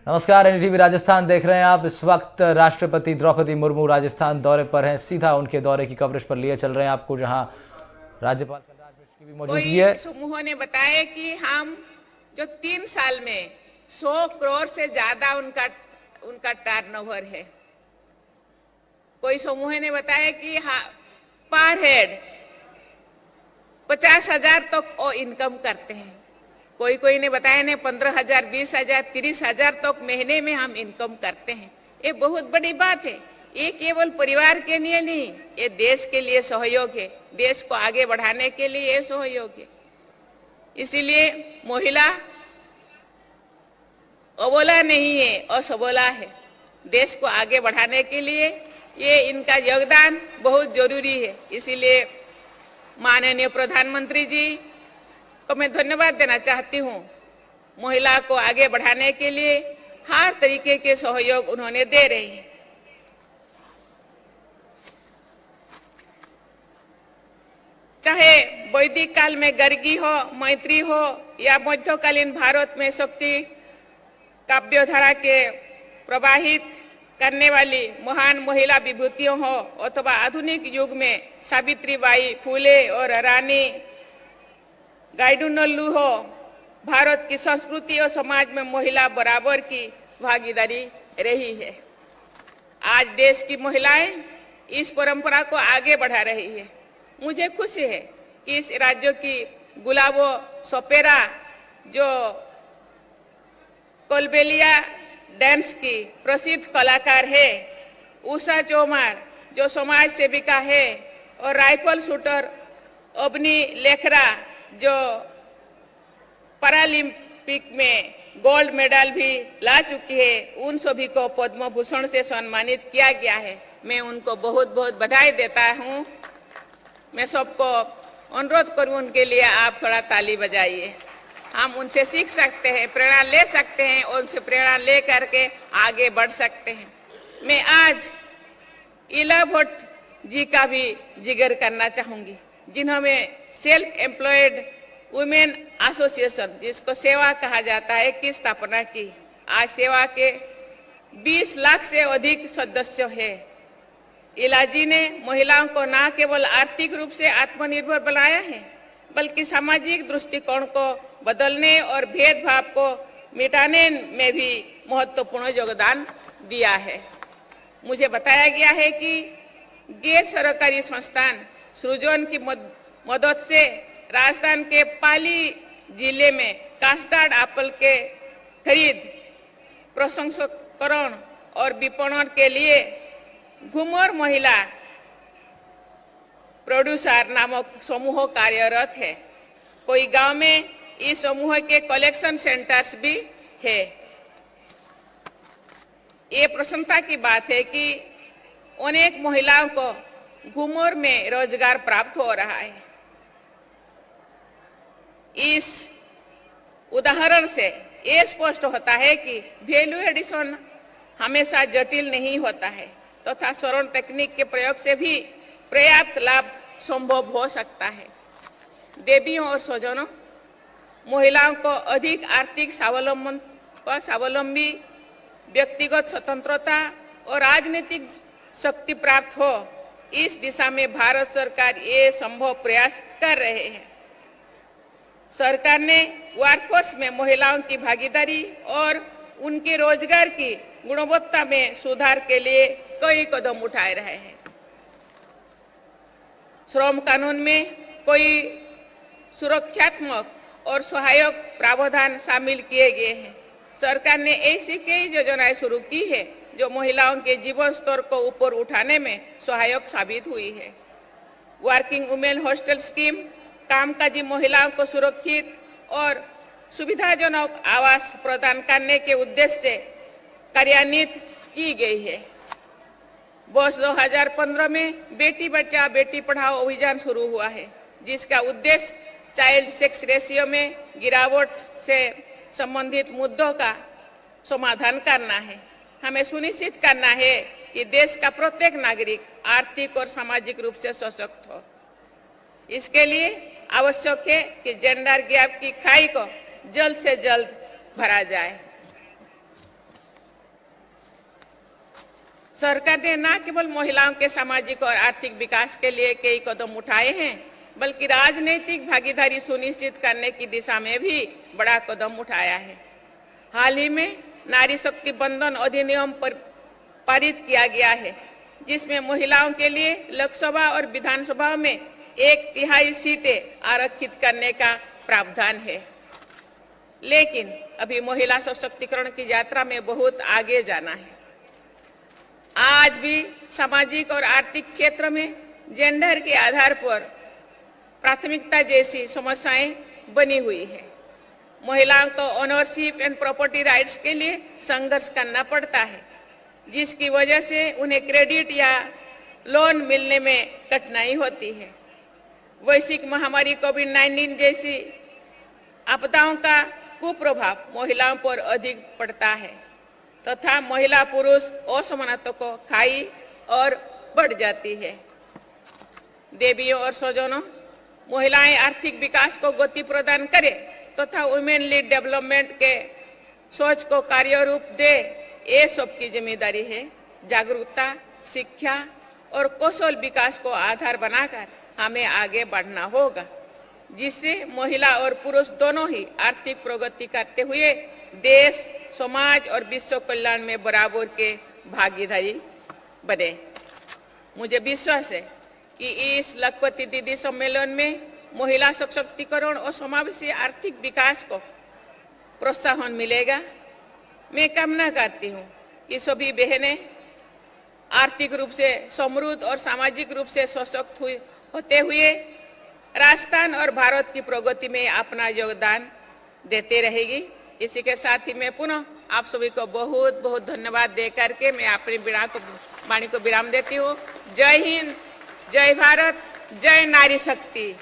नमस्कार, एनडीटीवी राजस्थान देख रहे हैं आप। इस वक्त राष्ट्रपति द्रौपदी मुर्मू राजस्थान दौरे पर हैं। सीधा उनके दौरे की कवरेज पर लिए चल रहे हैं आपको, जहां राज्यपाल कलराज मिश्र की भी मौजूदगी है। समूहों ने बताया कि हम जो 3 साल में 100 करोड़ से ज्यादा उनका टर्नओवर है। कोई समूह ने बताया कि पर हेड 50,000 तक वो इनकम करते हैं। कोई ने बताया ने 15,000, 20,000, 30,000 तक महीने में हम इनकम करते हैं। ये बहुत बड़ी बात है। ये केवल परिवार के लिए नहीं, ये देश के लिए सहयोग है। देश को आगे बढ़ाने के लिए ये सहयोग है। इसीलिए महिला अबोला नहीं है, असबोला है। देश को आगे बढ़ाने के लिए ये इनका योगदान बहुत जरूरी है। इसीलिए माननीय प्रधानमंत्री जी को मैं धन्यवाद देना चाहती हूँ। महिला को आगे बढ़ाने के लिए हर तरीके के सहयोग उन्होंने दे रहे हैं। चाहे वैदिक काल में गर्गी हो, मैत्री हो, या मध्यकालीन भारत में शक्ति काव्यधारा के प्रवाहित करने वाली महान महिला विभूतियों हो, अथवा आधुनिक युग में सावित्रीबाई फुले और रानी गाइडुनल्लू हो, भारत की संस्कृति और समाज में महिला बराबर की भागीदारी रही है। आज देश की महिलाएं इस परंपरा को आगे बढ़ा रही है। मुझे खुशी है कि इस राज्य की गुलाबो सोपेरा, जो कोलबेलिया डांस की प्रसिद्ध कलाकार है, उषा चौमार जो समाज सेविका है, और राइफल शूटर अबनी लेखरा जो पैरालंपिक में गोल्ड मेडल भी ला चुकी है, उन सभी को पद्म भूषण से सम्मानित किया गया है। मैं उनको बहुत बहुत बधाई देता हूँ। मैं सबको अनुरोध करूँ, उनके लिए आप थोड़ा ताली बजाइए। हम उनसे सीख सकते हैं, प्रेरणा ले सकते हैं, और उनसे प्रेरणा ले करके आगे बढ़ सकते हैं। मैं आज इला भट्ट जी का भी जिक्र करना चाहूँगी, जिन्होंने सेल्फ एम्प्लॉयड वुमेन एसोसिएशन, जिसको सेवा कहा जाता है, की स्थापना की। आज सेवा के 20 लाख से अधिक सदस्य हैं। इलाजी ने महिलाओं को न केवल आर्थिक रूप से आत्मनिर्भर बनाया है, बल्कि सामाजिक दृष्टिकोण को बदलने और भेदभाव को मिटाने में भी महत्वपूर्ण योगदान दिया है। मुझे बताया गया है कि गैर सरकारी संस्थान सृजन की मदद से राजस्थान के पाली जिले में कास्टार्ड एप्पल के खरीद, प्रसंस्करण और विपणन के लिए घूमर महिला प्रोड्यूसर नामक समूह कार्यरत है। कोई गांव में इस समूह के कलेक्शन सेंटर्स भी है। ये प्रसन्नता की बात है कि अनेक महिलाओं को घूमर में रोजगार प्राप्त हो रहा है। इस उदाहरण से ये स्पष्ट होता है कि वैल्यू एडिशन हमेशा जटिल नहीं होता है, तथा सरल तकनीक के प्रयोग से भी पर्याप्त लाभ संभव हो सकता है। देवियों और स्वजनों, महिलाओं को अधिक आर्थिक स्वावलंबी, व्यक्तिगत स्वतंत्रता और राजनीतिक शक्ति प्राप्त हो, इस दिशा में भारत सरकार ये संभव प्रयास कर रहे हैं। सरकार ने वर्कफोर्स में महिलाओं की भागीदारी और उनके रोजगार की गुणवत्ता में सुधार के लिए कई कदम उठाए रहे हैं। श्रम कानून में कई सुरक्षात्मक और सहायक प्रावधान शामिल किए गए हैं। सरकार ने ऐसी कई योजनाएं शुरू की है जो महिलाओं के जीवन स्तर को ऊपर उठाने में सहायक साबित हुई है। वर्किंग वुमेन हॉस्टल स्कीम कामकाजी महिलाओं को सुरक्षित और सुविधाजनक आवास प्रदान करने के उद्देश्य से कार्यान्वित की गई है। वर्ष 2015 में बेटी बचाओ बेटी पढ़ाओ अभियान शुरू हुआ है, जिसका उद्देश्य चाइल्ड सेक्स रेशियो में गिरावट से संबंधित मुद्दों का समाधान करना है। हमें सुनिश्चित करना है कि देश का प्रत्येक नागरिक आर्थिक और सामाजिक रूप से सशक्त हो। इसके लिए आवश्यक है कि जेंडर गैप की खाई को जल्द से जल्द भरा जाए। सरकार ने न केवल महिलाओं के सामाजिक और आर्थिक विकास के लिए कई कदम उठाए हैं, बल्कि राजनीतिक भागीदारी सुनिश्चित करने की दिशा में भी बड़ा कदम उठाया है। हाल ही में नारी शक्ति बंधन अधिनियम पर पारित किया गया है, जिसमें महिलाओं के लिए लोकसभा और विधानसभा में 1/3 सीटें आरक्षित करने का प्रावधान है। लेकिन अभी महिला सशक्तिकरण की यात्रा में बहुत आगे जाना है। आज भी सामाजिक और आर्थिक क्षेत्र में जेंडर के आधार पर प्राथमिकता जैसी समस्याएं बनी हुई है। महिलाओं को ओनरशिप एंड प्रॉपर्टी राइट्स के लिए संघर्ष करना पड़ता है, जिसकी वजह से उन्हें क्रेडिट या लोन मिलने में कठिनाई होती है। वैश्विक महामारी कोविड-19 जैसी आपदाओं का कुप्रभाव महिलाओं पर अधिक पड़ता है तथा महिला पुरुष असमानता को खाई और बढ़ जाती है। देवियों और स्वजनों, महिलाएं आर्थिक विकास को गति प्रदान करें तथा वुमेन लीड डेवलपमेंट के सोच को कार्य रूप दे, ये सबकी जिम्मेदारी है। जागरूकता, शिक्षा और कौशल विकास को आधार बनाकर हमें आगे बढ़ना होगा, जिससे महिला और पुरुष दोनों ही आर्थिक प्रगति करते हुए देश, समाज और विश्व कल्याण में बराबर के भागीदारी बने। मुझे विश्वास है कि इस लखपति दीदी सम्मेलन में महिला सशक्तिकरण और समावेशी आर्थिक विकास को प्रोत्साहन मिलेगा। मैं कामना करती हूँ कि सभी बहनें आर्थिक रूप से समृद्ध और सामाजिक रूप से सशक्त होते हुए राजस्थान और भारत की प्रगति में अपना योगदान देते रहेगी। इसी के साथ ही मैं पुनः आप सभी को बहुत बहुत धन्यवाद दे करके मैं अपनी वाणी को विराम देती हूँ। जय हिंद, जय भारत, जय नारी शक्ति।